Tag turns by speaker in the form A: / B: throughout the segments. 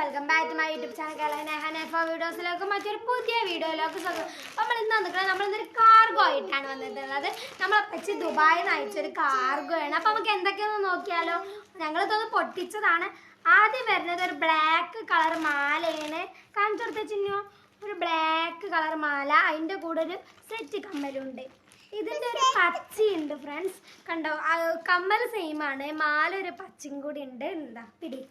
A: Welcome back to my YouTube channel വീഡിയോസിലേക്ക് മറ്റൊരു പുതിയ വീഡിയോയിലേക്ക് സ്വാഗതം. നമ്മൾ ഇന്ന് വന്നിട്ട് നമ്മളിന്നൊരു കാർഗോ ആയിട്ടാണ് വന്നിട്ടുള്ളത്. നമ്മളെ ദുബായിൽ നിന്ന് അയച്ചൊരു കാർഗോ ആണ്. അപ്പം നമുക്ക് എന്തൊക്കെയാണെന്ന് നോക്കിയാലോ. ഞങ്ങളിതൊന്ന് പൊട്ടിച്ചതാണ്. ആദ്യം വരുന്നത് ഒരു ബ്ലാക്ക് കളർ മാലയാണ്. കാണിച്ചു കൊടുത്ത ചിഹ്നോ ഒരു ബ്ലാക്ക് കളർ മാല, അതിൻ്റെ കൂടെ ഒരു സെറ്റ് കമ്മലുണ്ട്. ഇതിൻ്റെ ഒരു പച്ചയുണ്ട് ഫ്രണ്ട്സ്, കണ്ടോ? കമ്മൽ സെയിം ആണ്, മാല ഒരു പച്ചയും കൂടി ഉണ്ട്. എന്താ പിടി.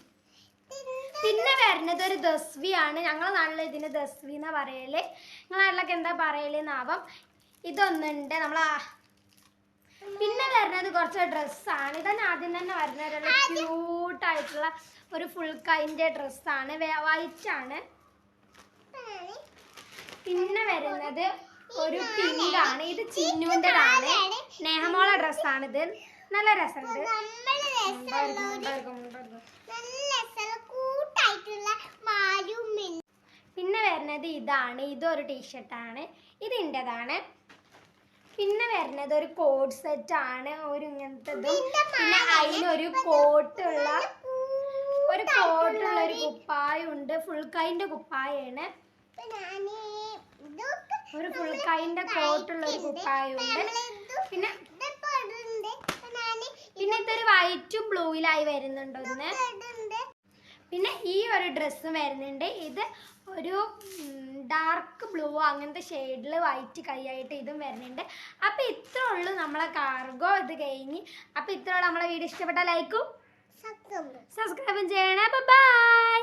A: പിന്നെ വരുന്നത് ഒരു ദസ്വിയാണ്. ഞങ്ങളെ നാട്ടിൽ ഇതിന് ദസ്വി എന്നാ പറയല്. നിങ്ങളെ നാട്ടിലൊക്കെ എന്താ പറയലെന്നാവാം. ഇതൊന്നുണ്ട് നമ്മളാ. പിന്നെ വരുന്നത് കുറച്ച് ഡ്രസ്സാണ്. ഇതന്നെ ആദ്യം തന്നെ വരുന്നത് ക്യൂട്ടായിട്ടുള്ള ഒരു ഫുൾ കൈൻ്റെ ഡ്രസ്സാണ്, വൈറ്റ് ആണ്. പിന്നെ വരുന്നത് ഒരു പിങ്ക് ആണ്. ഇത് ചിന്നുവിൻ്റെതാണ്, സ്നേഹമോള ഡ്രസ്സാണിത്. നല്ല രസമുണ്ട്. പിന്നെ വരുന്നത് ഇതാണ്, ഇതൊരു ടീഷർട്ടാണ്, ഇത് ഇൻ്റെതാണ്. പിന്നെ വരുന്നത് ഒരു കോട്ട് സെറ്റ് ആണ്, ഒരു ഇങ്ങനത്തതും. പിന്നെ അതിനൊരു കോട്ടുള്ള ഒരു കുപ്പായം ഉണ്ട്, ഫുൾ കൈൻ്റെ കുപ്പായാണ്. ഒരു ഫുൾ കൈൻ്റെ കോട്ടുള്ള ഒരു കുപ്പായുണ്ട്. പിന്നെ ഇതൊരു വൈറ്റും ബ്ലൂയിലായി വരുന്നുണ്ട് ഒന്ന്. പിന്നെ ഈ ഒരു ഡ്രസ്സും വരുന്നുണ്ട്. ഇത് ഒരു ഡാർക്ക് ബ്ലൂ അങ്ങനത്തെ ഷെയ്ഡിൽ വൈറ്റ് കൈയായിട്ട് ഇതും വരുന്നുണ്ട്. അപ്പം ഇത്രേ ഉള്ളൂ നമ്മളെ കാർഗോ. ഇത് കഴിഞ്ഞ് അപ്പം ഇത്രേ ഉള്ളൂ. നമ്മളെ വീഡിയോ ഇഷ്ടപ്പെട്ട ലൈക്കും സബ്സ്ക്രൈബും ചെയ്യണേ. ബൈ.